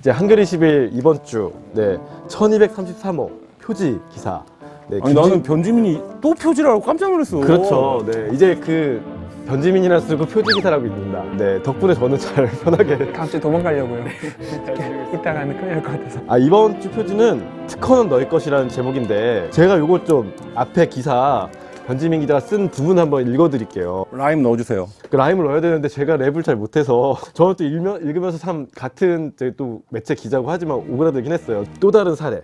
이제 한겨레 21 이번 주 1233호 표지 기사. 네, 아니 나는 변지민이 또 표지라고 깜짝 놀랐어. 그렇죠. 네, 이제 그 변지민이라 쓰고 표지 기사라고 있습니다. 네, 덕분에 저는 잘 편하게. 다음 주에 도망가려고요. 이따가는 큰일 날 것 같아서. 이번 주 표지는 특허는 너희 것이라는 제목인데 제가 요거 좀 앞에 기사 변지민 기자가 쓴 부분 한번 읽어드릴게요. 라임 넣어주세요. 그 라임을 넣어야 되는데 제가 랩을 잘 못해서 저는 또 읽으면서 참 같은 또 매체 기자고 하지만 오그라들긴 했어요. 또 다른 사례.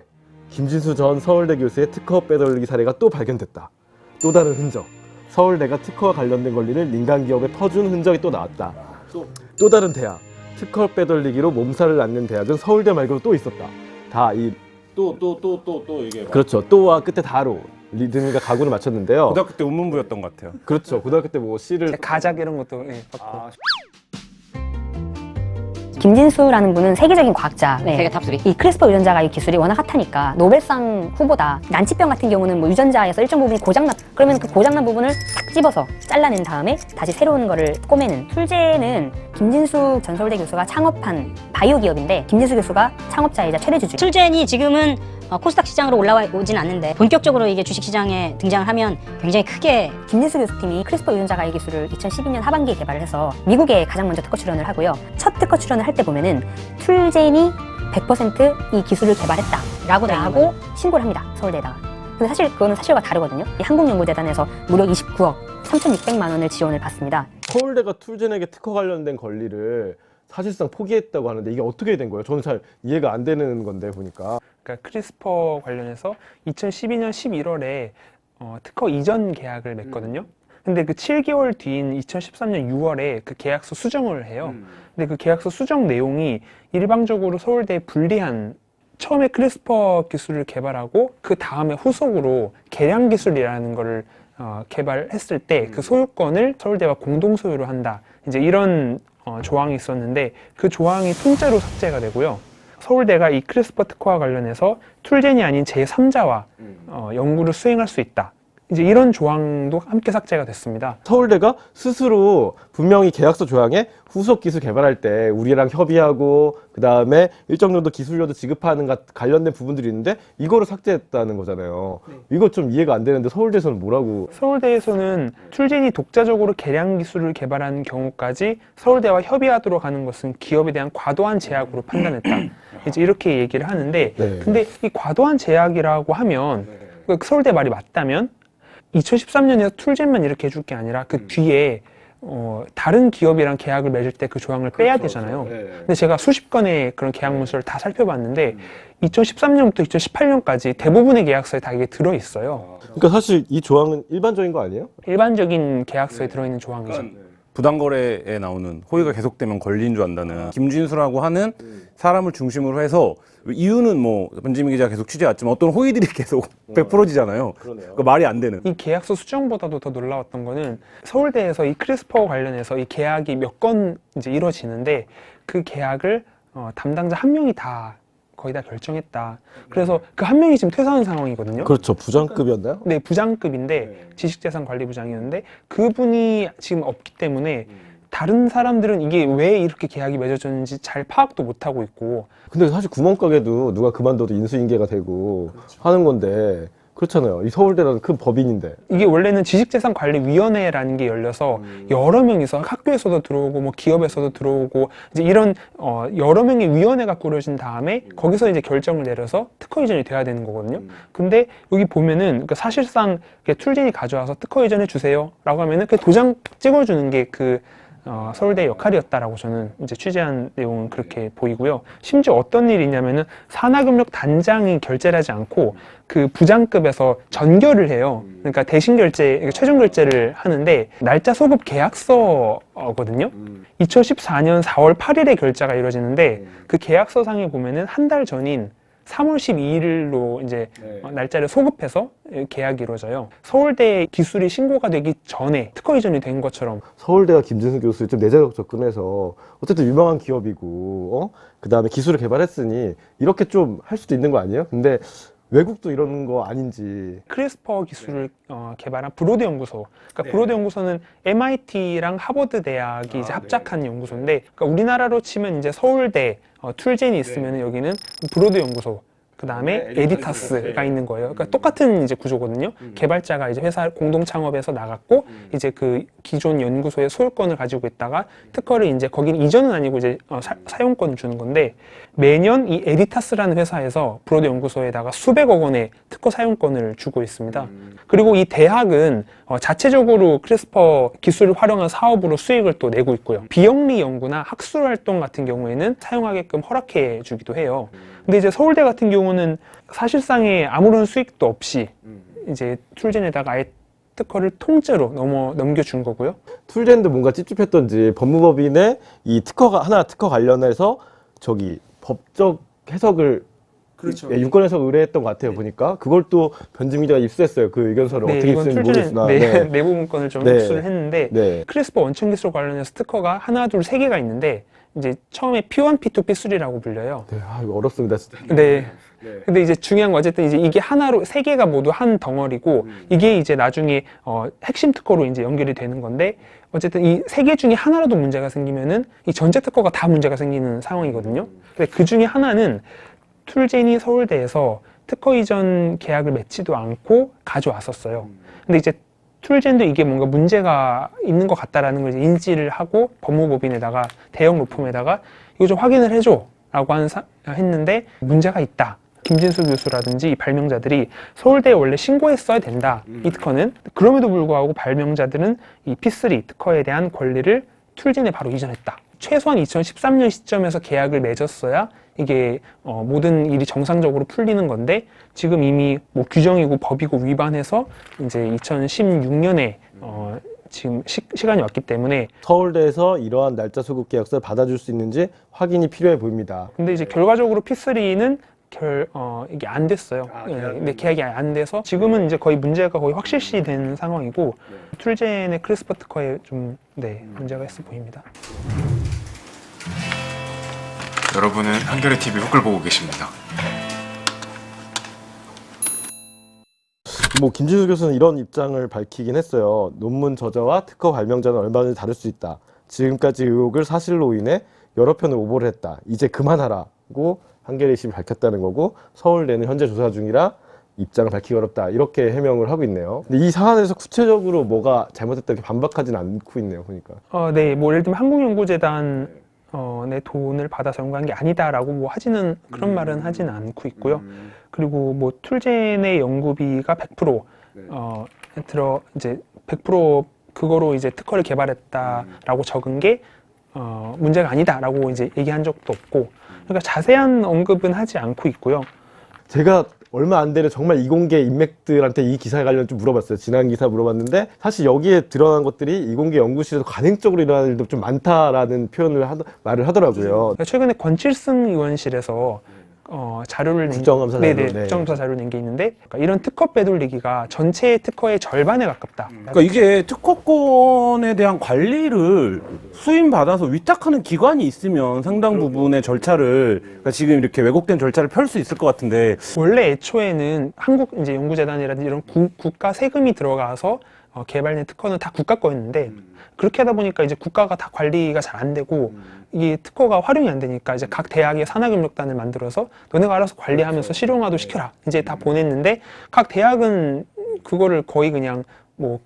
김진수 전 서울대 교수의 특허 빼돌리기 사례가 또 발견됐다. 또 다른 흔적. 서울대가 특허와 관련된 권리를 민간 기업에 퍼준 흔적이 또 나왔다. 또 다른 대학. 특허 빼돌리기로 몸살을 앓는 대학은 서울대 말고도 또 있었다. 다 이 또 이게 그렇죠. 또와 끝에 다로 리듬과 가구를 맞췄는데요. 고등학교 때 운문부였던 것 같아요. 그렇죠. 고등학교 때 뭐 C를 가작 이런 것도 받고. 김진수라는 분은 세계적인 과학자. 네. 세계 탑3. 이 크리스퍼 유전자가 이 기술이 워낙 핫하니까 노벨상 후보다. 난치병 같은 경우는 뭐 유전자에서 일정 부분이 고장나, 그러면 그 고장난 부분을 탁 집어서 잘라낸 다음에 다시 새로운 거를 꼬매는. 툴제는 김진수 전 서울대 교수가 창업한 바이오 기업인데 김진수 교수가 창업자이자 최대 주주. 툴젠이 지금은 코스닥 시장으로 올라와 오진 않는데 본격적으로 이게 주식 시장에 등장을 하면 굉장히 크게 김진수 교수팀이 크리스퍼 유전자 가이 기술을 2012년 하반기에 개발을 해서 미국에 가장 먼저 특허 출원을 하고요. 첫 특허 출원을 할 때 보면은 툴젠이 100% 이 기술을 개발했다라고 하고 신고를 합니다. 서울대에다가. 근데 사실 그거는 사실과 다르거든요. 이 한국연구재단에서 무려 29억 3,600만 원을 지원을 받습니다. 서울대가 툴젠에게 특허 관련된 권리를 사실상 포기했다고 하는데 이게 어떻게 된 거예요? 저는 잘 이해가 안 되는 건데 보니까. 그러니까 크리스퍼 관련해서 2012년 11월에 특허 이전 계약을 맺거든요. 근데 그 7개월 뒤인 2013년 6월에 그 계약서 수정을 해요. 근데 그 계약서 수정 내용이 일방적으로 서울대에 불리한, 처음에 크리스퍼 기술을 개발하고 그 다음에 후속으로 개량 기술이라는 거를 개발했을 때 그 소유권을 서울대와 공동 소유로 한다. 이제 이런 조항이 있었는데 그 조항이 통째로 삭제가 되고요. 서울대가 이 크리스퍼 특허와 관련해서 툴젠이 아닌 제3자와 연구를 수행할 수 있다. 이제 이런 조항도 함께 삭제가 됐습니다. 서울대가 스스로 분명히 계약서 조항에 후속 기술 개발할 때 우리랑 협의하고 그 다음에 일정 정도 기술료도 지급하는 관련된 부분들이 있는데 이거를 삭제했다는 거잖아요. 이거 좀 이해가 안 되는데 서울대에서는 뭐라고? 서울대에서는 툴젠이 독자적으로 개량 기술을 개발하는 경우까지 서울대와 협의하도록 하는 것은 기업에 대한 과도한 제약으로 판단했다. 이제 이렇게 얘기를 하는데, 네. 근데 이 과도한 제약이라고 하면 서울대 말이 맞다면 2013년에서 툴젠만 이렇게 해줄 게 아니라 그 뒤에 다른 기업이랑 계약을 맺을 때 그 조항을 빼야 되잖아요. 근데 제가 수십 건의 그런 계약 문서를 다 살펴봤는데 2013년부터 2018년까지 대부분의 계약서에 다 이게 들어있어요. 그러니까 사실 이 조항은 일반적인 거 아니에요? 일반적인 계약서에 들어있는 조항이죠. 부당거래에 나오는 호의가 계속되면 걸린 줄 안다는 김진수라고 하는 사람을 중심으로 해서 이유는 뭐 변지민 기자가 계속 취재해왔지만 어떤 호의들이 계속 베풀어지잖아요. 그러니까 말이 안 되는. 이 계약서 수정보다도 더 놀라웠던 거는 서울대에서 이 크리스퍼 관련해서 이 계약이 몇 건 이제 이루어지는데 그 계약을 담당자 한 명이 다 거의 다 결정했다. 그래서 그 한 명이 지금 퇴사한 상황이거든요. 그렇죠. 부장급이었나요? 네, 부장급인데 지식재산관리부장이었는데 그분이 지금 없기 때문에 다른 사람들은 이게 왜 이렇게 계약이 맺어졌는지 잘 파악도 못하고 있고. 근데 사실 구멍가게도 누가 그만둬도 인수인계가 되고 하는 건데 그렇잖아요. 이 서울대라는 큰 법인인데. 이게 원래는 지식재산관리위원회라는 게 열려서 여러 명이서 학교에서도 들어오고 뭐 기업에서도 들어오고 이제 이런 여러 명의 위원회가 꾸려진 다음에 거기서 이제 결정을 내려서 특허 이전이 돼야 되는 거거든요. 근데 여기 보면은 그러니까 사실상 툴젠이 가져와서 특허 이전해 주세요라고 하면은 그 도장 찍어주는 게 그 서울대의 역할이었다라고 저는 이제 취재한 내용은 그렇게 보이고요. 심지어 어떤 일이 있냐면은 산하금융 단장이 결제를 하지 않고 그 부장급에서 전결을 해요. 그러니까 대신 결제, 최종 결제를 하는데 날짜 소급 계약서거든요. 2014년 4월 8일에 결제가 이루어지는데 그 계약서상에 보면은 한 달 전인 3월 12일로 이제 날짜를 소급해서 계약이 이루어져요. 서울대 기술이 신고가 되기 전에 특허 이전이 된 것처럼. 서울대가 김진수 교수 좀 내재적 접근해서 어쨌든 유명한 기업이고 그 다음에 기술을 개발했으니 이렇게 좀 할 수도 있는 거 아니에요? 근데 외국도 이런 거 아닌지. 크리스퍼 기술을 개발한 브로드 연구소. 그러니까 브로드 연구소는 MIT랑 하버드 대학이 이제 합작한 연구소인데, 그러니까 우리나라로 치면 이제 서울대 툴젠이 있으면 여기는 브로드 연구소. 그 다음에 에디타스가 있는 거예요. 그러니까 똑같은 이제 구조거든요. 개발자가 이제 회사 공동 창업해서 나갔고, 이제 그 기존 연구소의 소유권을 가지고 있다가 특허를 이제 거기는 이전은 아니고 이제 사용권을 주는 건데, 매년 이 에디타스라는 회사에서 브로드 연구소에다가 수백억 원의 특허 사용권을 주고 있습니다. 그리고 이 대학은 자체적으로 크리스퍼 기술을 활용한 사업으로 수익을 또 내고 있고요. 비영리 연구나 학술 활동 같은 경우에는 사용하게끔 허락해 주기도 해요. 근데 이제 서울대 같은 경우는 사실상의 아무런 수익도 없이 이제 툴젠에다가 아예 특허를 통째로 넘겨준 거고요. 툴젠도 뭔가 찝찝했던지 법무법인의 이 특허 관련해서 저기 법적 해석을 유권 해석 의뢰했던 것 같아요. 보니까 그걸 또 변진 기자가 입수했어요. 그 의견서를 어떻게 이건 입수했는지 툴젠 모르겠으나 내부 문건을 좀 네. 입수를 했는데 네. 크리스퍼 원천 기술 관련해서 특허가 하나, 둘, 세 개가 있는데 이제 처음에 P1, P2, P3라고 불려요. 네, 이거 어렵습니다, 진짜. 네. 근데 이제 중요한 건 어쨌든 이제 이게 하나로 세 개가 모두 한 덩어리고 이게 이제 나중에 핵심 특허로 이제 연결이 되는 건데 어쨌든 이 세 개 중에 하나라도 문제가 생기면은 이 전체 특허가 다 문제가 생기는 상황이거든요. 근데 그 중에 하나는 툴젠이 서울대에서 특허 이전 계약을 맺지도 않고 가져왔었어요. 근데 이제 툴젠도 이게 뭔가 문제가 있는 것 같다라는 걸 이제 인지를 하고 법무법인에다가 대형 로펌에다가 이거 좀 확인을 해줘 라고 했는데 문제가 있다. 김진수 교수라든지 이 발명자들이 서울대에 원래 신고했어야 된다. 이 특허는. 그럼에도 불구하고 발명자들은 이 P3 특허에 대한 권리를 툴젠에 바로 이전했다. 최소한 2013년 시점에서 계약을 맺었어야 이게 모든 일이 정상적으로 풀리는 건데 지금 이미 뭐 규정이고 법이고 위반해서 이제 2016년에 지금 시간이 왔기 때문에 서울대에서 이러한 날짜 소급 계약서를 받아줄 수 있는지 확인이 필요해 보입니다. 근데 이제 결과적으로 P3는 이게 안 됐어요. 근데 계약이 안 돼서 지금은 이제 거의 문제가 거의 확실시된 상황이고 툴젠의 크리스퍼 특허에 좀 문제가 있어 보입니다. 여러분은 한겨레 TV 훅을 보고 계십니다. 뭐 김진수 교수는 이런 입장을 밝히긴 했어요. 논문 저자와 특허 발명자는 얼마든지 다를 수 있다. 지금까지 의혹을 사실로 인해 여러 편을 오보를 했다. 이제 그만하라고 한겨레 신문이 밝혔다는 거고 서울대는 현재 조사 중이라 입장을 밝히기 어렵다. 이렇게 해명을 하고 있네요. 근데 이 사안에서 구체적으로 뭐가 잘못됐다 이렇게 반박하지는 않고 있네요. 보니까. 네, 뭐 예를 들면 한국연구재단 내 돈을 받아서 연구한 게 아니다라고 뭐 하지는 그런 말은 하지는 않고 있고요. 그리고 뭐 툴젠의 연구비가 100% 이제 100% 그거로 이제 특허를 개발했다라고 적은 게 문제가 아니다라고 이제 얘기한 적도 없고, 그러니까 자세한 언급은 하지 않고 있고요. 제가 얼마 안 되는 정말 이공계 인맥들한테 이 기사에 관련 좀 물어봤어요. 지난 기사 물어봤는데 사실 여기에 드러난 것들이 이공계 연구실에서 관행적으로 일어나는 일도 좀 많다라는 말을 하더라고요. 그러니까 최근에 권칠승 의원실에서 자료를 국정감사 자료, 네. 국정감사 자료를 낸 게 있는데 그러니까 이런 특허 빼돌리기가 전체 특허의 절반에 가깝다. 그러니까 이게 특허권에 대한 관리를 수임받아서 위탁하는 기관이 있으면 상당 부분의 절차를 그러니까 지금 이렇게 왜곡된 절차를 펼 수 있을 것 같은데 원래 애초에는 한국 이제 연구재단이라든지 이런 국가 세금이 들어가서 개발된 특허는 다 국가 거였는데 그렇게 하다 보니까 이제 국가가 다 관리가 잘 안 되고 이게 특허가 활용이 안 되니까 이제 각 대학의 산하경력단을 만들어서 너네가 알아서 관리하면서 실용화도 시켜라 이제 다 보냈는데 각 대학은 그거를 거의 그냥 뭐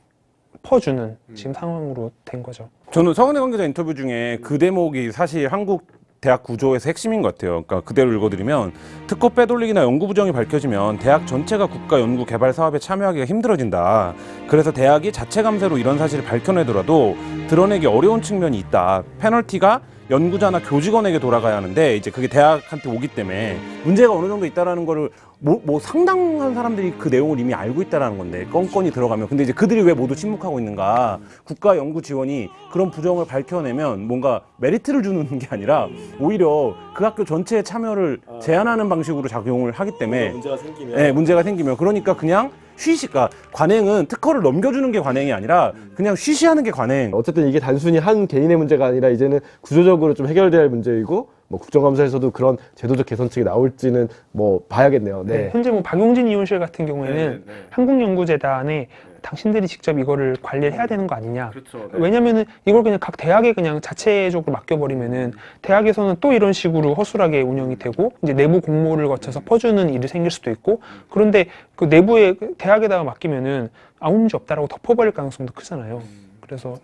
퍼주는 지금 상황으로 된 거죠. 저는 서은혜 관계자 인터뷰 중에 그 대목이 사실 한국 대학 구조에서 핵심인 것 같아요. 그러니까 그대로 읽어드리면 특허 빼돌리기나 연구 부정이 밝혀지면 대학 전체가 국가 연구 개발 사업에 참여하기가 힘들어진다. 그래서 대학이 자체 감사로 이런 사실을 밝혀내더라도 드러내기 어려운 측면이 있다. 페널티가 연구자나 교직원에게 돌아가야 하는데 이제 그게 대학한테 오기 때문에 문제가 어느 정도 있다라는 거를 뭐 상당한 사람들이 그 내용을 이미 알고 있다라는 건데 건건이 들어가면 근데 이제 그들이 왜 모두 침묵하고 있는가? 국가 연구 지원이 그런 부정을 밝혀내면 뭔가 메리트를 주는 게 아니라 오히려 그 학교 전체의 참여를 제한하는 방식으로 작용을 하기 때문에 문제가 생기면 네, 문제가 생기면 그러니까 그냥 그러니까 관행은 특허를 넘겨주는 게 관행이 아니라 그냥 쉬쉬하는 게 관행. 어쨌든 이게 단순히 한 개인의 문제가 아니라 이제는 구조적으로 좀 해결돼야 할 문제이고 뭐 국정감사에서도 그런 제도적 개선책이 나올지는 뭐 봐야겠네요. 네. 현재 뭐 박용진 의원실 같은 경우에는 한국연구재단에 당신들이 직접 이거를 관리를 해야 되는 거 아니냐. 그렇죠. 왜냐면은 이걸 그냥 각 대학에 그냥 자체적으로 맡겨버리면은 대학에서는 또 이런 식으로 허술하게 운영이 되고 이제 내부 공모를 거쳐서 퍼주는 일이 생길 수도 있고 그런데 그 내부에 대학에다가 맡기면은 아무 문제 없다라고 덮어버릴 가능성도 크잖아요. 그래서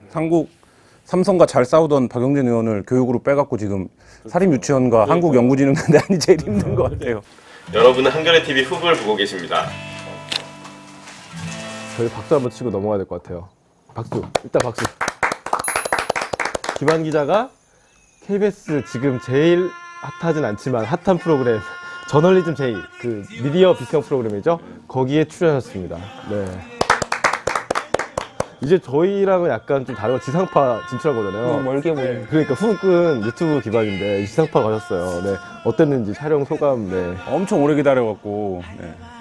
삼성과 잘 싸우던 박용진 의원을 교육으로 빼갖고 지금 사립유치원과 한국연구진흥단이 제일 힘든 것 같아요. 여러분은 한겨레 TV 훅을 보고 계십니다. 저희 박수 한번 치고 넘어가야 될 것 같아요. 박수. 일단 박수. 김한 기자가 KBS 지금 제일 핫하진 않지만 핫한 프로그램 저널리즘 제이 그 미디어 비평 프로그램이죠. 거기에 출연하셨습니다. 네. 이제 저희랑은 약간 좀 다른 지상파 진출한 거잖아요. 너무 멀게 보이는. 그러니까 훅은 유튜브 기반인데 지상파 가셨어요. 네. 어땠는지 촬영 소감. 네. 엄청 오래 기다려갖고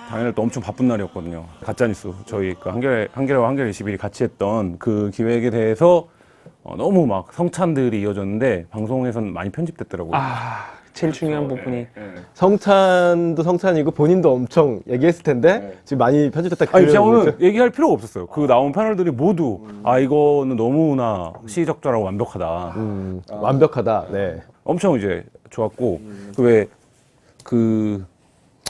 당일날 또 엄청 바쁜 날이었거든요. 가짜뉴스 저희 그 한겨레와 한겨레 21이 같이 했던 그 기획에 대해서 너무 막 성찬들이 이어졌는데 방송에서는 많이 편집됐더라고요. 제일 중요한 부분이 성찬도 성찬이고 본인도 엄청 얘기했을 텐데 지금 많이 편집됐다. 아니 저는 얘기할 필요가 없었어요. 그 나온 패널들이 모두 이거는 너무나 시의적절하고 완벽하다. 완벽하다. 네. 엄청 이제 좋았고 그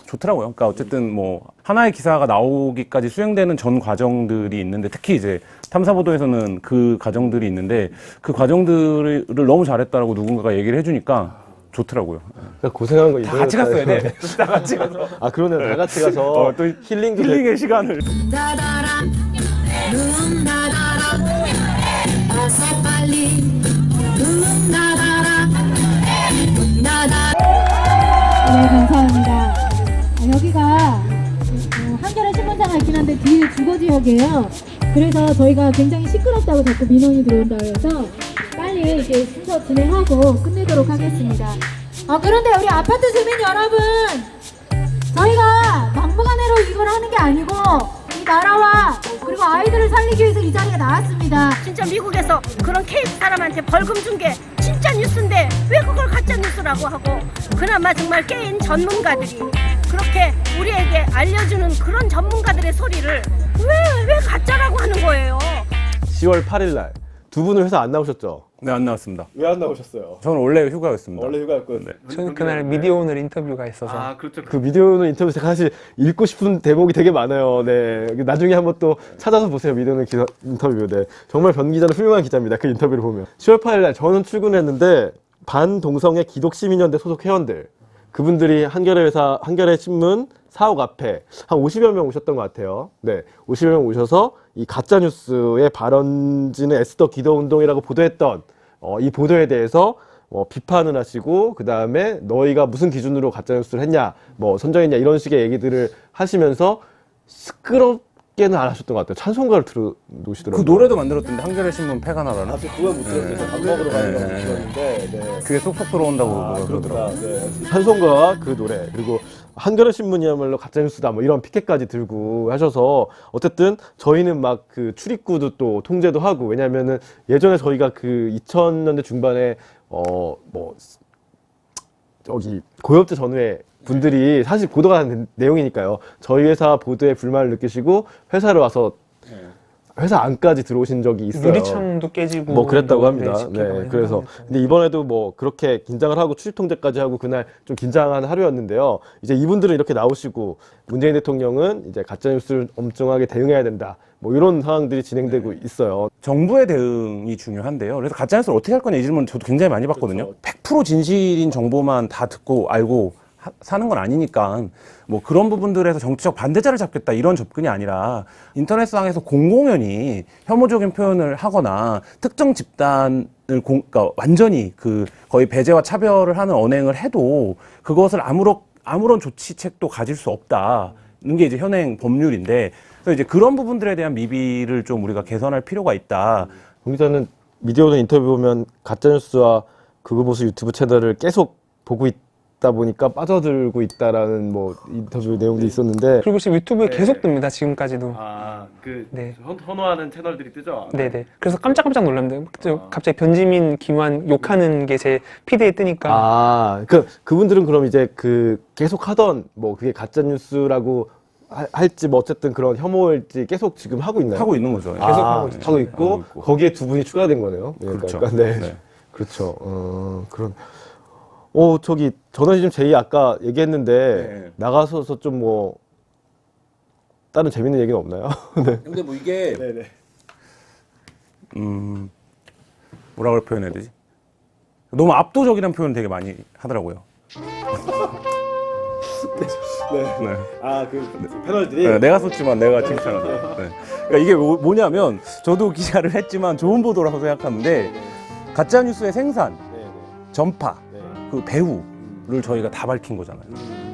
좋더라고요. 그러니까 어쨌든 뭐 하나의 기사가 나오기까지 수행되는 전 과정들이 있는데 특히 이제 탐사보도에서는 그 과정들이 있는데 그 과정들을 너무 잘했다라고 누군가가 얘기를 해주니까 좋더라고요. 그러니까 고생한 거 다 같이 갔어야 돼. 다 같이 가서. 그러네요. 다 같이 가서 또 힐링도 힐링의 시간을. 닫아라 눈 닫아라 어서 빨리 눈 닫아라 눈 닫아라. 네, 감사합니다. 여기가 한겨레 신문사가 있긴 한데 뒤에 주거지역이에요. 그래서 저희가 굉장히 시끄럽다고 자꾸 민원이 들어온다 그래서 빨리 이제 순서 진행하고 끝내도록 하겠습니다. 그런데 우리 아파트 주민 여러분, 저희가 막무가내로 이걸 하는 게 아니고 이 나라와 그리고 아이들을 살리기 위해서 이 자리에 나왔습니다. 진짜 미국에서 그런 케이크 사람한테 벌금 준 게 진짜 뉴스인데 왜 그걸 가짜 뉴스라고 하고 그나마 정말 게임 전문가들이 그렇게 우리에게 알려주는 그런 전문가들의 소리를 왜 가짜라고 하는 거예요. 10월 8일 날 두 분은 회사 안 나오셨죠? 네, 안 나왔습니다. 왜 안 나오셨어요? 저는 원래 휴가였습니다. 원래 휴가였거든요. 저는 그날 미디어 오늘 인터뷰가 있어서 그렇죠. 그 미디어오늘 인터뷰 제가 사실 읽고 싶은 대목이 되게 많아요. 네. 나중에 한번 또 찾아서 보세요. 미디어오늘 인터뷰. 네. 정말 변 기자는 훌륭한 기자입니다. 그 인터뷰를 보면. 10월 8일 날 저는 출근했는데 반동성애 기독시민연대 소속 회원들 그분들이 한겨레 신문 사옥 앞에 한 50여 명 오셨던 것 같아요. 네, 50여 명 오셔서 이 가짜뉴스의 발언지는 에스더 기도운동이라고 보도했던 이 보도에 대해서 비판을 하시고 그 다음에 너희가 무슨 기준으로 가짜뉴스를 했냐, 뭐 선정했냐 이런 식의 얘기들을 하시면서 시끄럽게는 안 하셨던 것 같아요. 찬송가를 들어놓으시더라고요. 그 노래도 만들었던데 한겨레 신문 폐간하라는. 그건 못 들었는데 밥 먹으러 가는 거 들었는데 네. 그게 쏙쏙 들어온다고 그러더라고요. 네. 찬송가와 그 노래 그리고 한겨레 신문이야말로 가짜뉴스다 뭐 이런 피켓까지 들고 하셔서 어쨌든 저희는 막 그 출입구도 또 통제도 하고 왜냐면은 예전에 저희가 그 2000년대 중반에 뭐 여기 고엽제 전후에 분들이 사실 보도가 된 내용이니까요. 저희 회사 보도에 불만을 느끼시고 회사를 와서 회사 안까지 들어오신 적이 있어요. 유리창도 깨지고 뭐 그랬다고 합니다. 집회가 네, 많이 그래서 생겼어요. 근데 이번에도 뭐 그렇게 긴장을 하고 출입 통제까지 하고 그날 좀 긴장한 하루였는데요. 이제 이분들은 이렇게 나오시고 문재인 대통령은 이제 가짜 뉴스를 엄중하게 대응해야 된다. 뭐 이런 상황들이 진행되고 있어요. 정부의 대응이 중요한데요. 그래서 가짜뉴스를 어떻게 할 거냐 이 질문 저도 굉장히 많이 받거든요. 100% 진실인 정보만 다 듣고 알고 사는 건 아니니까 뭐 그런 부분들에서 정치적 반대자를 잡겠다 이런 접근이 아니라 인터넷상에서 공공연히 혐오적인 표현을 하거나 특정 집단을 그러니까 완전히 그 거의 배제와 차별을 하는 언행을 해도 그것을 아무런 조치책도 가질 수 없다는 게 이제 현행 법률인데 그래서 이제 그런 부분들에 대한 미비를 좀 우리가 개선할 필요가 있다. 공 기자는 미디어오늘 인터뷰 보면 가짜뉴스와 그거 보수 유튜브 채널을 계속 보고 있다 보니까 빠져들고 있다라는 뭐 인터뷰 내용도 있었는데. 그리고 지금 유튜브에 계속 뜹니다. 지금까지도. 네. 선호하는 채널들이 뜨죠. 네네. 그래서 깜짝깜짝 놀랐는데 갑자기 변지민, 김환 욕하는 게 제 피드에 뜨니까. 그분들은 그럼 이제 그 계속 하던 뭐 그게 가짜 뉴스라고 할지 뭐 어쨌든 그런 혐오일지 계속 지금 하고 있나요? 하고 있는 거죠. 계속 하고 있죠. 하고 있고 하고 있고. 거기에 두 분이 추가된 거네요. 그렇죠. 네. 네. 그렇죠. 그런. 저기 저널리즘 제이 아까 얘기했는데 네. 나가서서 좀 뭐 다른 재밌는 얘기는 없나요? 네. 근데 뭐 이게 네네. 뭐라고 표현해야 되지? 너무 압도적이라는 표현 되게 많이 하더라고요. 네. 그 패널들이. 네, 내가 썼지만 내가 칭찬한다. 네. 그러니까 이게 뭐냐면 저도 기사를 했지만 좋은 보도라고 생각하는데 가짜 뉴스의 생산, 전파, 그 배후를 저희가 다 밝힌 거잖아요.